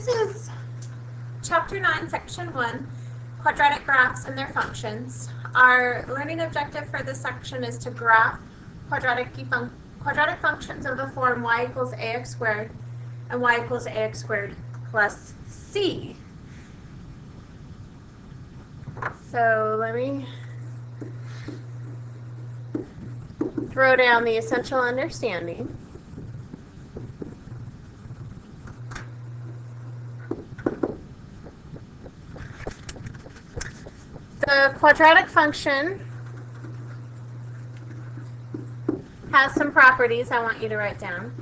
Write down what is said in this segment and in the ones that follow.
is Chapter 9, Section 1, Quadratic Graphs and Their Functions. Our learning objective for this section is to graph quadratic functions of the form y equals ax squared and y equals ax squared plus c. So let me throw down the essential understanding. The quadratic function has some properties I want you to write down.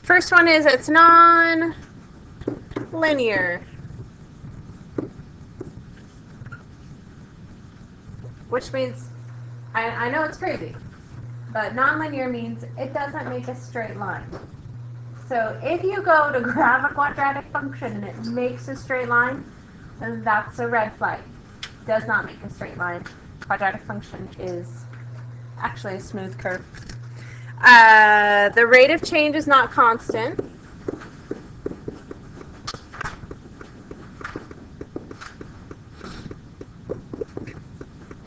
First one is it's non-linear, which means, I know it's crazy, but non-linear means it doesn't make a straight line. So if you go to graph a quadratic function and it makes a straight line, then that's a red flag. It does not make a straight line. Quadratic function is actually a smooth curve. The rate of change is not constant.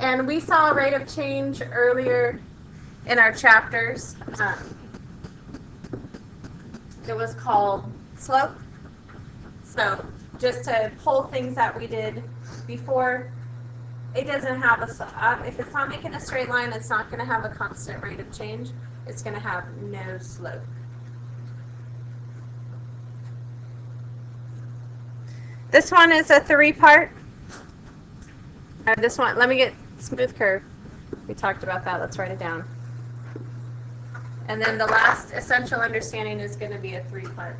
And we saw a rate of change earlier in our chapters. It was called slope. So just to pull things that we did before, it doesn't have a, if it's not making a straight line, it's not going to have a constant rate of change. It's going to have no slope. This one is a three-part. This one, let me get smooth curve. We talked about that. Let's write it down. And then the last essential understanding is going to be a three-part.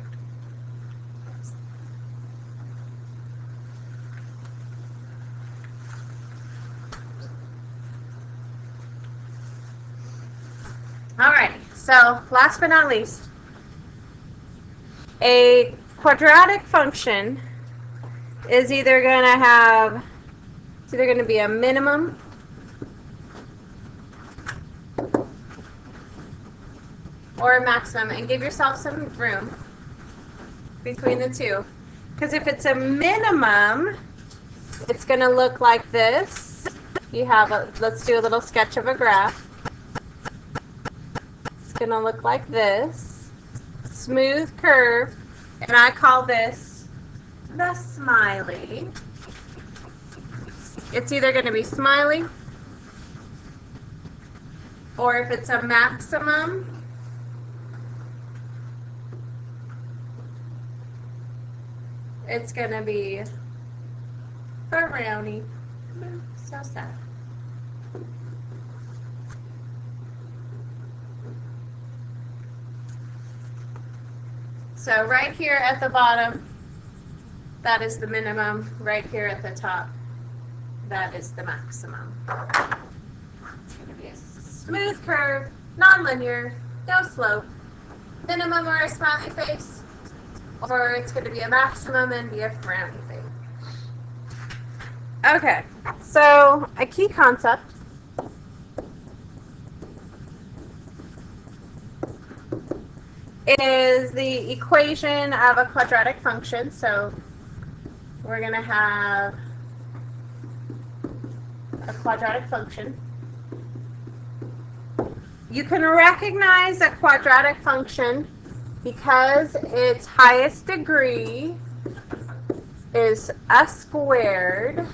Alright, so last but not least, a quadratic function is either going to have, it's either going to be a minimum or a maximum, and give yourself some room between the two. Because if it's a minimum, it's going to look like this. You have a, let's do a little sketch of a graph. It's going to look like this. Smooth curve, and I call this the smiley. It's either going to be smiley, or if it's a maximum, it's going to be frowny. So sad. So right here at the bottom, that is the minimum. Right here at the top, that is the maximum. It's going to be a smooth curve, non-linear, no slope, minimum or a smiley face, or it's going to be a maximum and be a frowny face. Okay, so a key concept is the equation of a quadratic function. So we're going to have a quadratic function. You can recognize a quadratic function because its highest degree is a squared.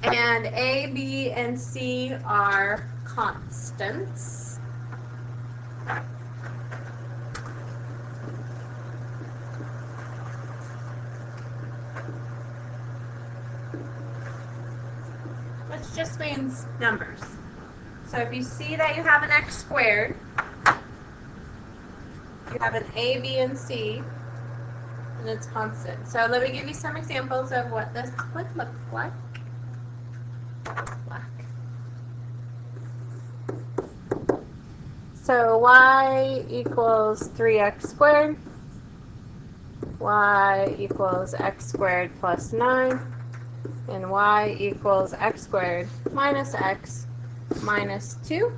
And A, B, and C are constants. Which just means numbers. So if you see that you have an x squared, you have an A, B, and C, and it's constant. So let me give you some examples of what this would look like. Black. So y equals 3x squared. y equals x squared plus 9, and y equals x squared minus x minus 2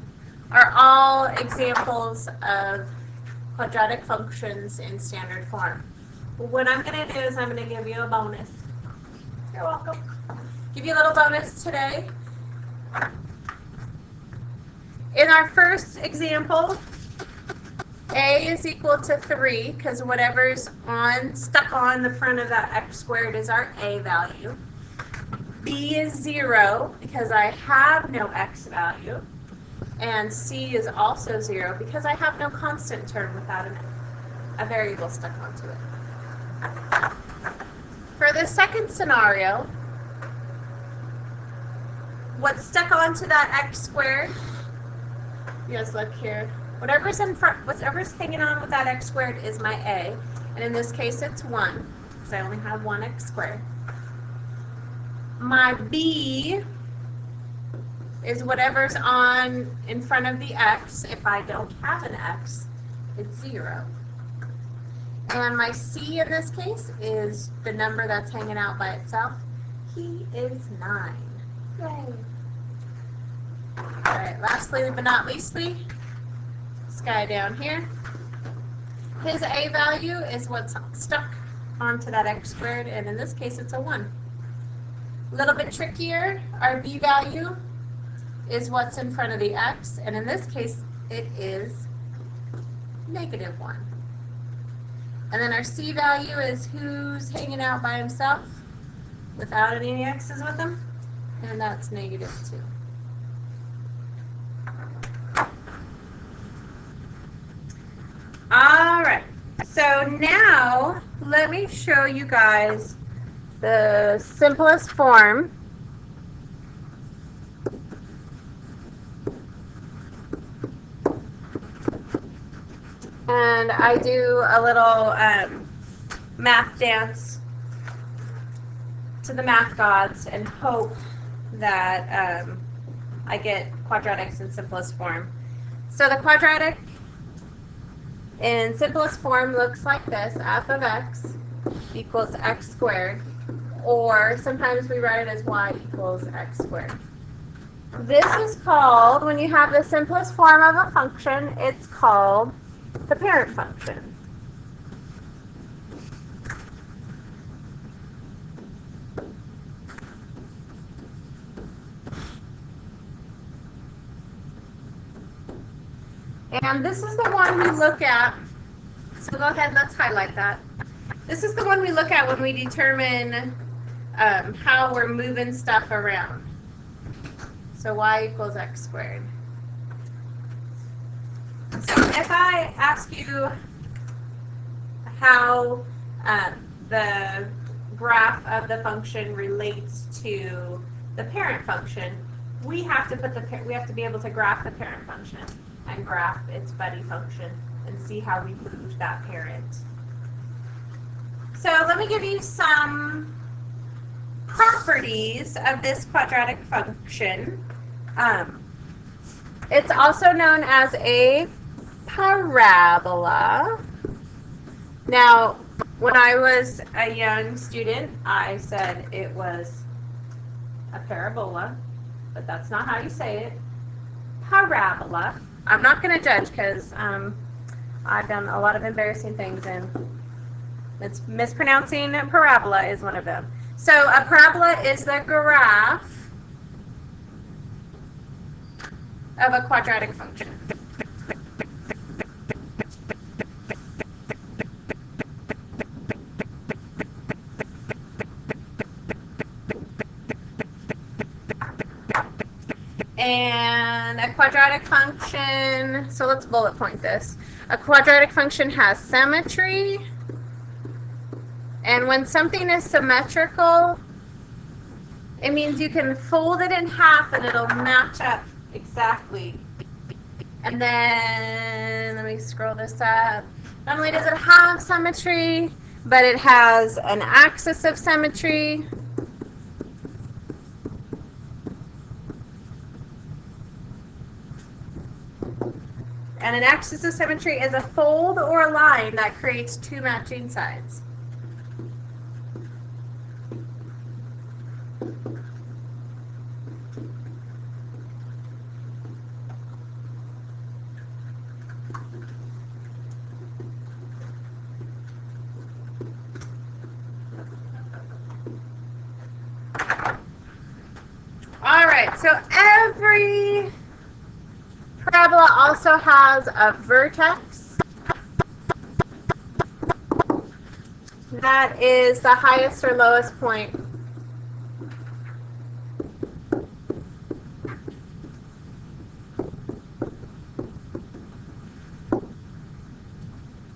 are all examples of quadratic functions in standard form. What I'm going to do is I'm going to give you a bonus. You're welcome. Give you a little bonus today. In our first example, a is equal to 3 because whatever's stuck on the front of that x squared is our a value. B is 0 because I have no x value. And C is also 0 because I have no constant term without a variable stuck onto it. For the second scenario, what's stuck onto that x squared? You guys look here. Whatever's in front, whatever's hanging on with that x squared is my a. And in this case, it's 1 because I only have one x squared. My b is whatever's in front of the x. If I don't have an x, it's 0. And my c in this case is the number that's hanging out by itself. He is 9. Yay. All right, lastly but not leastly, this guy down here. His a value is what's stuck onto that x squared, and in this case it's a 1. A little bit trickier, our b value is what's in front of the x, and in this case it is -1. And then our c value is who's hanging out by himself without any x's with him, and that's -2. Alright, so now let me show you guys the simplest form and I do a little math dance to the math gods and hope that I get quadratics in simplest form. So the quadratic in simplest form looks like this: f of x equals x squared, or sometimes we write it as y equals x squared. This is called, when you have the simplest form of a function, it's called the parent function. And this is the one we look at, so go ahead, let's highlight that. This is the one we look at when we determine how we're moving stuff around. So y equals x squared. So if I ask you how the graph of the function relates to the parent function, we have to be able to graph the parent function and graph its buddy function and see how we move that parent. So let me give you some properties of this quadratic function. It's also known as a parabola. Now, when I was a young student, I said it was a parabola, but that's not how you say it. Parabola. I'm not going to judge because I've done a lot of embarrassing things, and it's mispronouncing parabola is one of them. So a parabola is the graph of a quadratic function. And a quadratic function, so let's bullet point this. A quadratic function has symmetry, and when something is symmetrical, it means you can fold it in half and it'll match up exactly. And then, let me scroll this up. Not only does it have symmetry, but it has an axis of symmetry. And an axis of symmetry is a fold or a line that creates two matching sides. So every parabola also has a vertex. That is the highest or lowest point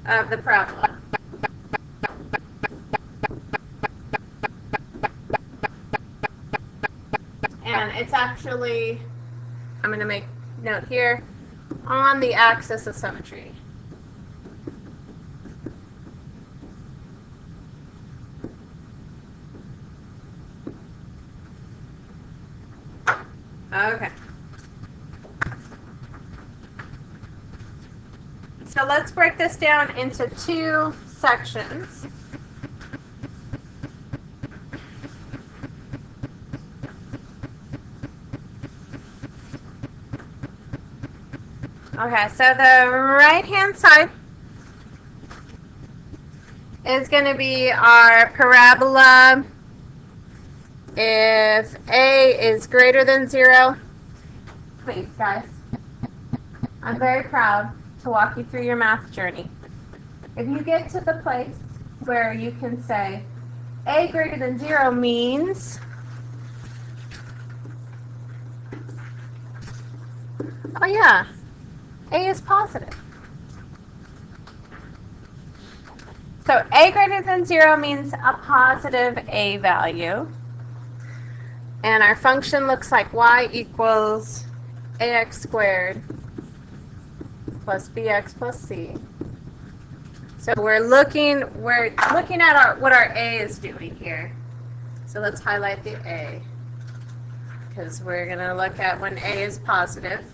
of the parabola. And it's actually, I'm going to make note here, on the axis of symmetry. Okay. So let's break this down into two sections. Okay, so the right-hand side is going to be our parabola if A is greater than 0. Please, guys. I'm very proud to walk you through your math journey. If you get to the place where you can say A greater than 0 means, oh yeah, A is positive. So A greater than 0 means a positive A value. And our function looks like y equals ax squared plus bx plus c. So we're looking at what our A is doing here. So let's highlight the A, because we're going to look at when A is positive.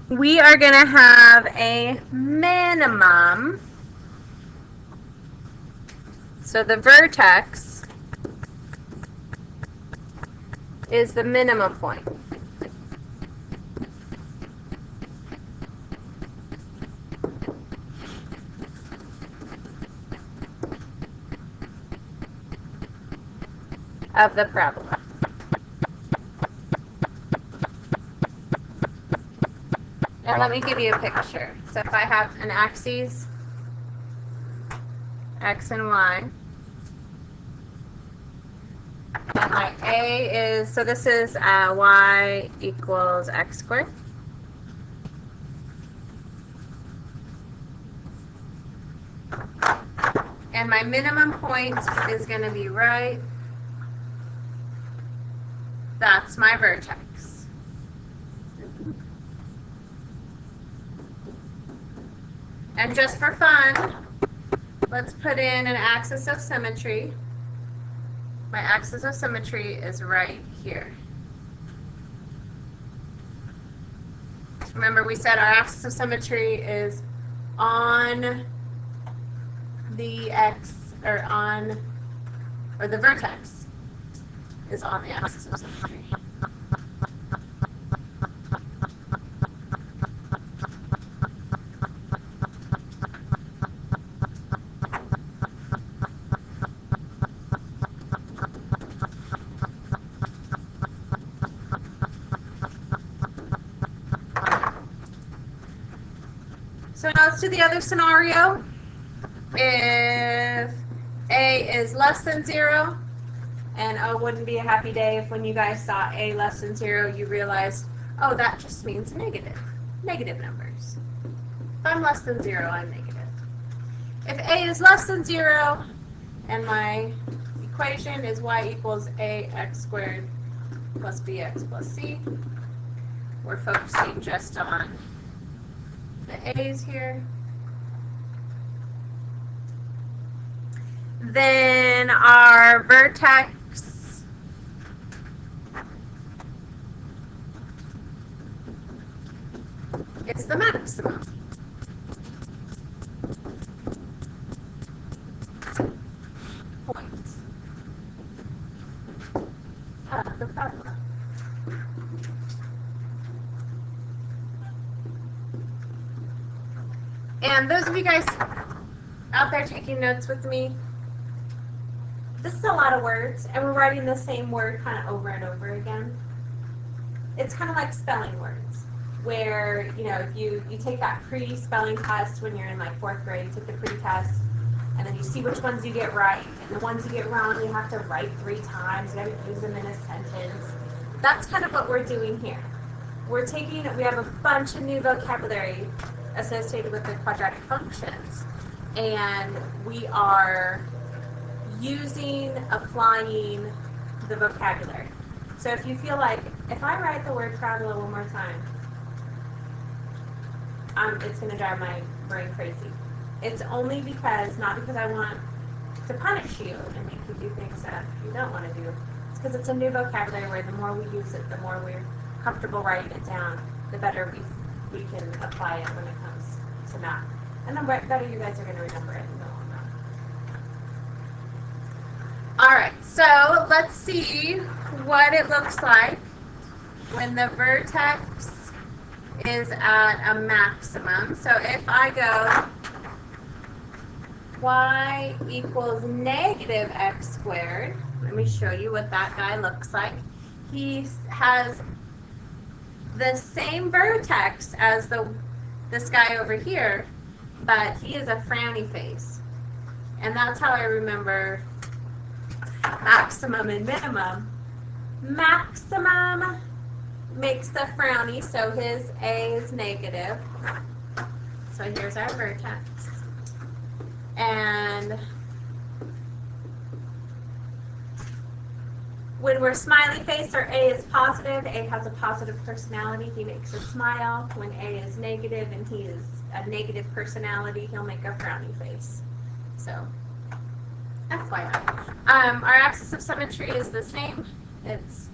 We are going to have a minimum. So the vertex is the minimum point. Of the parabola. And let me give you a picture. So if I have an axis, x and y, and my A is, so this is y equals x squared. And my minimum point is going to be right. That's my vertex. And just for fun, let's put in an axis of symmetry. My axis of symmetry is right here. Remember, we said our axis of symmetry is on the x, or the vertex is on the axis of symmetry. So now let's do the other scenario. If A is less than 0, and oh, wouldn't be a happy day if when you guys saw A less than 0, you realized, oh, that just means negative numbers. If I'm less than 0, I'm negative. If A is less than 0, and my equation is y equals ax squared plus bx plus c, we're focusing just on the A's here. Then our vertex is the maximum. Points of the parabola. And those of you guys out there taking notes with me, this is a lot of words, and we're writing the same word kind of over and over again. It's kind of like spelling words, where, you know, if you take that pre-spelling test when you're in like 4th grade, you take the pre-test, and then you see which ones you get right, and the ones you get wrong, you have to write 3 times, you have to use them in a sentence. That's kind of what we're doing here. We have a bunch of new vocabulary associated with the quadratic functions, and we are applying the vocabulary. So if you feel like, if I write the word parabola one more time, it's going to drive my brain crazy. It's only because, not because I want to punish you and make you do things that you don't want to do. It's because it's a new vocabulary where the more we use it, the more we're comfortable writing it down, the better we can apply it when it comes to math. And the better you guys are going to remember it in the long run. Alright, so let's see what it looks like when the vertex is at a maximum. So if I go y equals negative x squared, let me show you what that guy looks like. He has the same vertex as this guy over here, but he is a frowny face. And that's how I remember maximum and minimum. Maximum makes the frowny, so his A is negative. So here's our vertex. And when we're smiley face, our A is positive. A has a positive personality. He makes a smile. When A is negative and he is a negative personality, he'll make a frowny face. So that's why not. Our axis of symmetry is the same. It's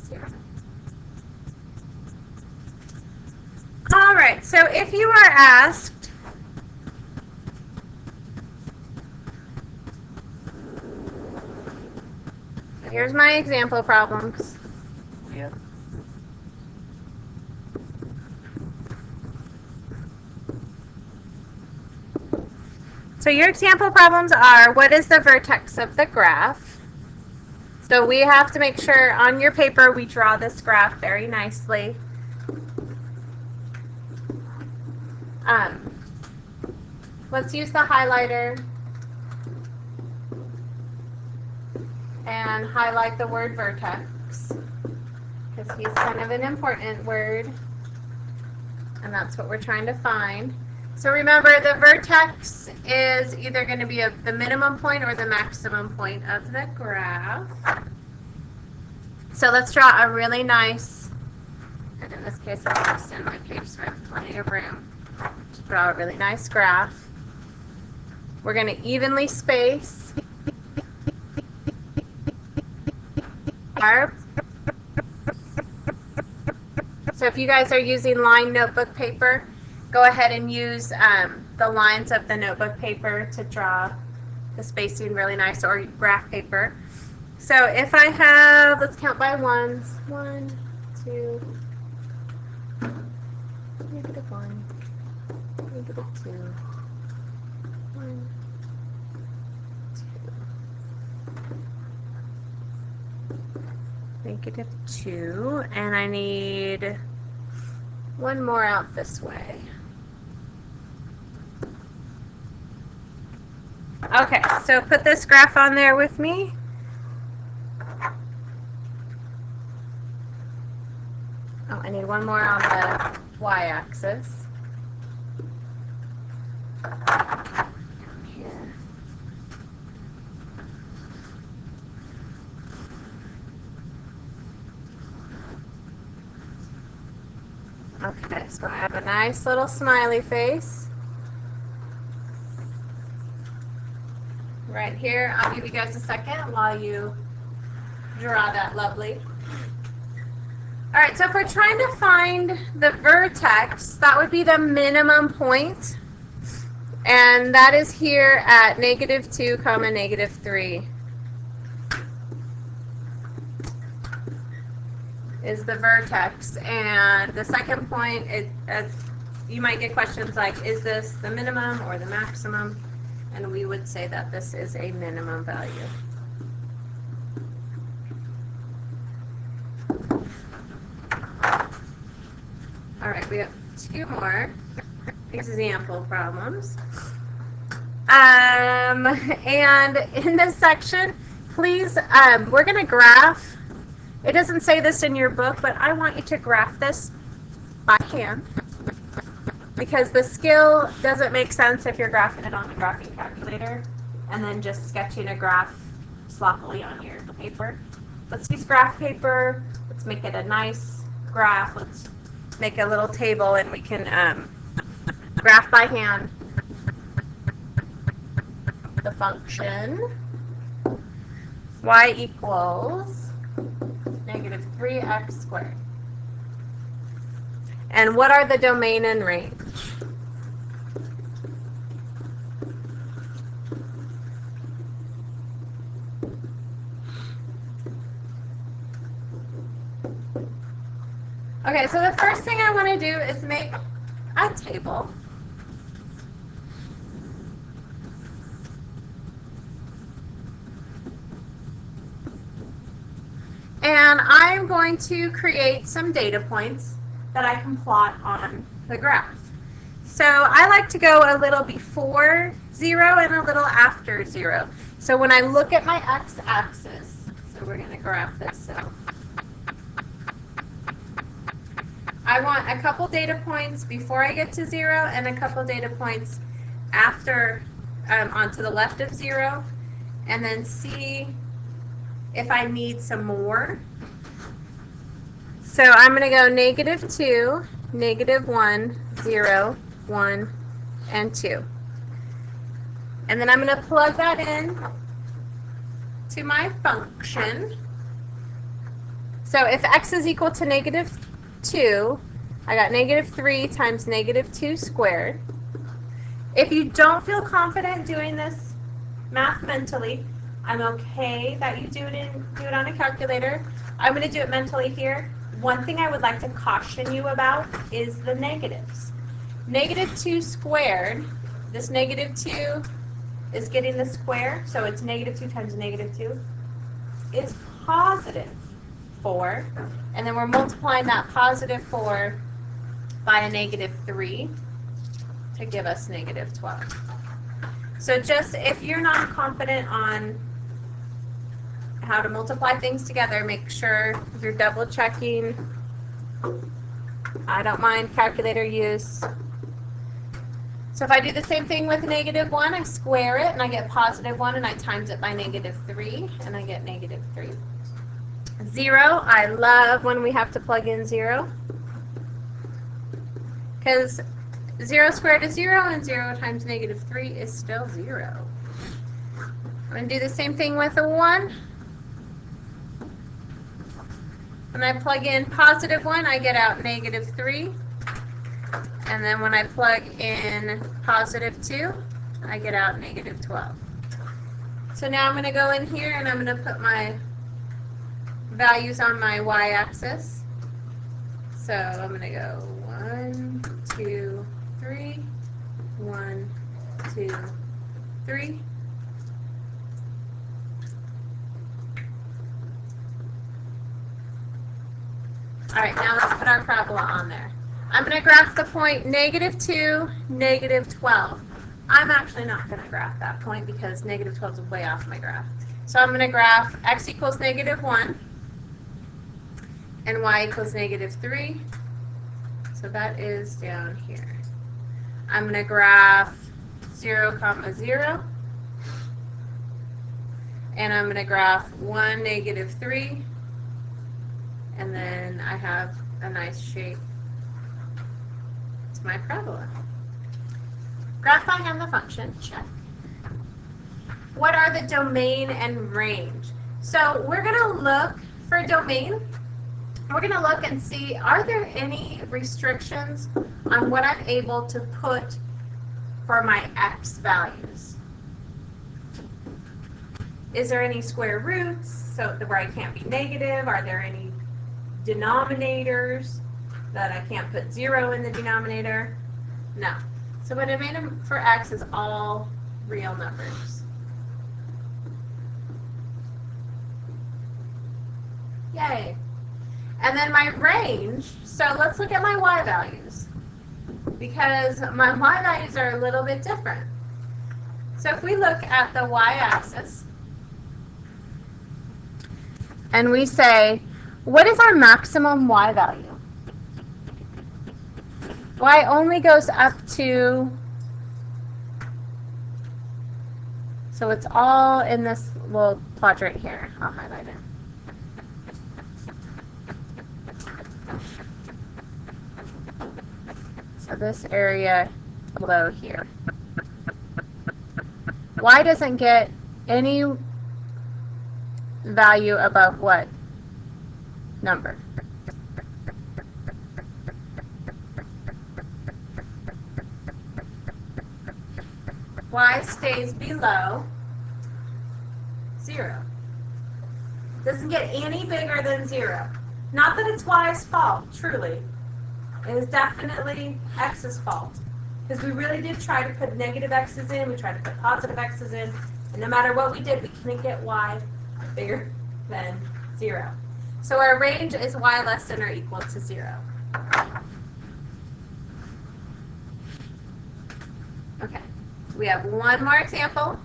here. All right, so if you are asked, here's my example problems. Yeah. So your example problems are, what is the vertex of the graph? So we have to make sure on your paper we draw this graph very nicely. Let's use the highlighter and highlight the word vertex, because he's kind of an important word, and that's what we're trying to find. So remember, the vertex is either going to be the minimum point or the maximum point of the graph. So let's draw a really nice, and in this case I'll extend my page so I have plenty of room to draw a really nice graph. We're going to evenly space our. So if you guys are using lined notebook paper, go ahead and use the lines of the notebook paper to draw the spacing really nice, or graph paper. So if I have, let's count by ones. 1, 2, -1, -2, 1, 2, -2, and I need one more out this way. Okay, so put this graph on there with me. Oh, I need one more on the y-axis. Here. Okay, so I have a nice little smiley face. Right here, I'll give you guys a second while you draw that lovely. Alright, so if we're trying to find the vertex, that would be the minimum point. And that is here at -2, -3. Is the vertex. And the second point, you might get questions like, is this the minimum or the maximum? and we would say that this is a minimum value. All right, we have two more example problems. And in this section, please, we're going to graph. It doesn't say this in your book, but I want you to graph this by hand, because the skill doesn't make sense if you're graphing it on a graphing calculator and then just sketching a graph sloppily on your paper. Let's use graph paper. Let's make it a nice graph. Let's make a little table, and we can graph by hand the function y equals negative 3x squared. And what are the domain and range? Okay, so the first thing I want to do is make a table. And I'm going to create some data points that I can plot on the graph. So I like to go a little before 0 and a little after 0. So when I look at my x-axis, so we're going to graph this out. I want a couple data points before I get to 0 and a couple data points after, onto the left of 0, and then see if I need some more. So I'm going to go negative 2, negative 1, 0, 1, and 2. And then I'm going to plug that in to my function. So if x is equal to negative 2, I got negative 3 times negative 2 squared. If you don't feel confident doing this math mentally, I'm okay that you do it on a calculator. I'm going to do it mentally here. One thing I would like to caution you about is the negatives. Negative 2 squared, this negative 2 is getting the square, so it's negative 2 times negative 2 is positive 4. And then we're multiplying that positive 4 by a negative 3 to give us negative 12. So just if you're not confident on how to multiply things together, make sure you're double checking. I don't mind calculator use. So if I do the same thing with negative 1, I square it and I get positive 1, and I times it by negative 3 and I get negative 3. 0, I love when we have to plug in 0, because 0 squared is 0 and 0 times negative 3 is still 0. I'm going to do the same thing with a 1. When I plug in positive 1, I get out negative 3. And then when I plug in positive 2, I get out negative 12. So now I'm going to go in here and I'm going to put my values on my y-axis. So I'm going to go 1, 2, 3, 1, 2, 3. All right, now let's put our parabola on there. I'm going to graph the point negative 2, negative 12. I'm actually not going to graph that point because negative 12 is way off my graph. So I'm going to graph x equals negative 1 and y equals negative 3. So that is down here. I'm going to graph 0, 0. And I'm going to graph 1, negative 3. And then I have a nice shape to my parabola. Graph by hand the function, check. What are the domain and range? So we're going to look for domain. We're going to look and see, are there any restrictions on what I'm able to put for my x values? Is there any square roots so where I can't be negative? Are there any denominators that I can't put 0 in the denominator? No. So what I made for x is all real numbers. Yay. And then my range, so let's look at my y values, because my y values are a little bit different. So if we look at the y-axis, and we say, what is our maximum y value? Y only goes up to, so it's all in this little quadrant here. I'll highlight it. So this area below here. Y doesn't get any value above what number? Y stays below 0. Doesn't get any bigger than 0. Not that it's Y's fault, truly. It is definitely X's fault. Because we really did try to put negative X's in, we tried to put positive X's in, and no matter what we did, we couldn't get Y bigger than 0. So our range is Y less than or equal to 0. Okay, we have one more example,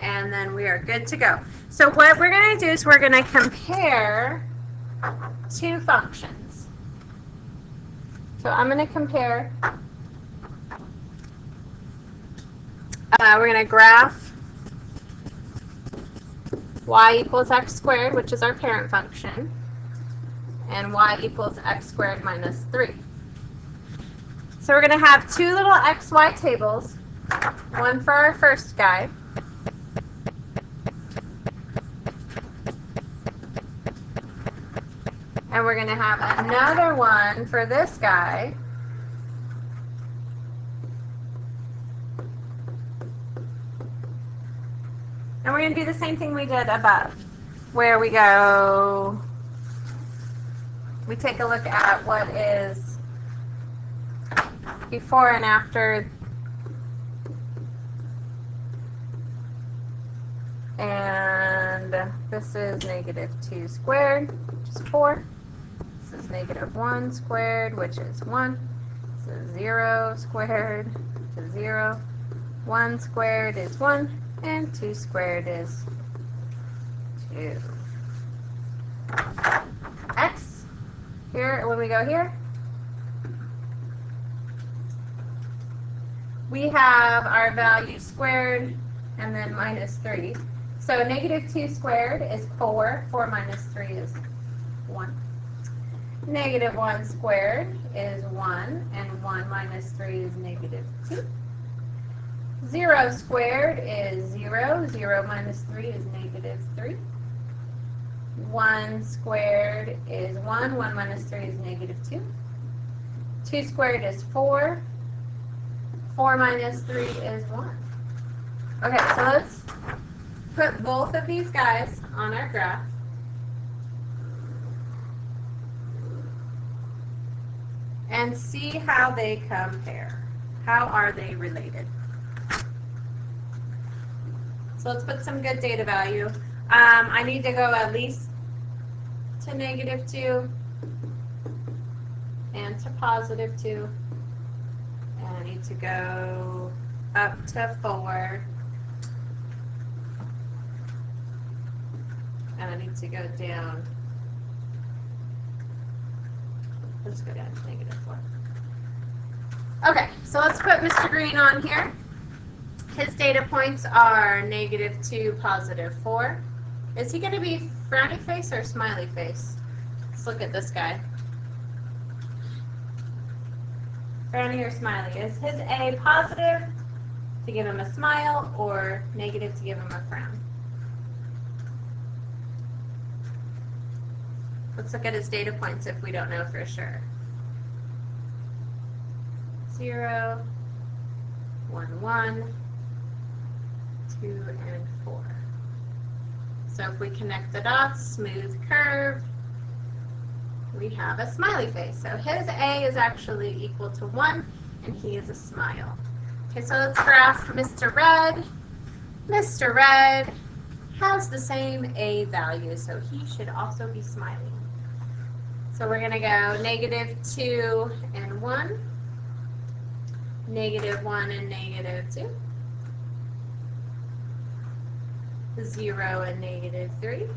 and then we are good to go. So what we're going to do is we're going to compare two functions. So I'm going to compare, we're going to graph y equals x squared, which is our parent function, and y equals x squared minus 3. So we're going to have two little xy tables, one for our first guy, and we're going to have another one for this guy. And we're going to do the same thing we did above, where we go, we take a look at what is before and after, and this is negative 2 squared, which is 4. This is negative 1 squared, which is 1. This is 0 squared, which is 0. 1 squared is 1, and 2 squared is 2. X, here, when we go here, we have our value squared and then minus 3. So negative 2 squared is 4. 4 minus 3 is 1. Negative 1 squared is 1, and 1 minus 3 is negative 2. 0 squared is 0. 0 minus 3 is negative 3. 1 squared is 1. 1 minus 3 is negative 2. 2 squared is 4. 4 minus 3 is 1. Okay, so let's put both of these guys on our graph. And see how they compare. How are they related? So let's put some good data value. I need to go at least to negative 2 and to positive 2. And I need to go up to 4. And I need to go down. Let's go down to negative 4. Okay, so let's put Mr. Green on here. His data points are negative 2, positive 4. Is he going to be frowny face or smiley face? Let's look at this guy. Frowny or smiley? Is his A positive to give him a smile or negative to give him a frown? Let's look at his data points if we don't know for sure. 0, 1, 1, 2, and 4. So if we connect the dots, smooth curve, we have a smiley face. So his A is actually equal to 1, and he is a smile. Okay, so let's graph Mr. Red. Mr. Red has the same A value, so he should also be smiling. So we're going to go -2 and 1, -1 and -2, 0 and -3,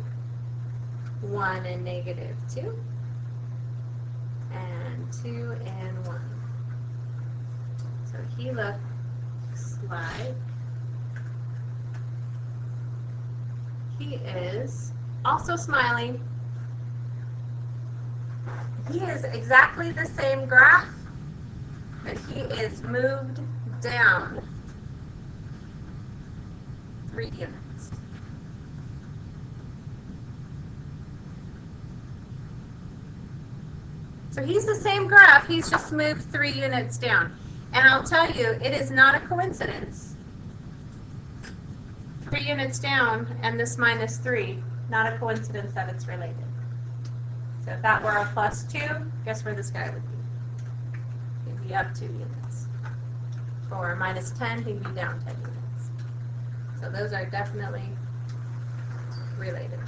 1 and -2, and 2 and 1. So he looks like he is also smiling. He is exactly the same graph, but he is moved down 3 units. So he's the same graph, he's just moved 3 units down. And I'll tell you, it is not a coincidence. 3 units down and this -3, not a coincidence that it's related. So if that were a +2, guess where this guy would be? He'd be up 2 units. For -10, he'd be down 10 units. So those are definitely related.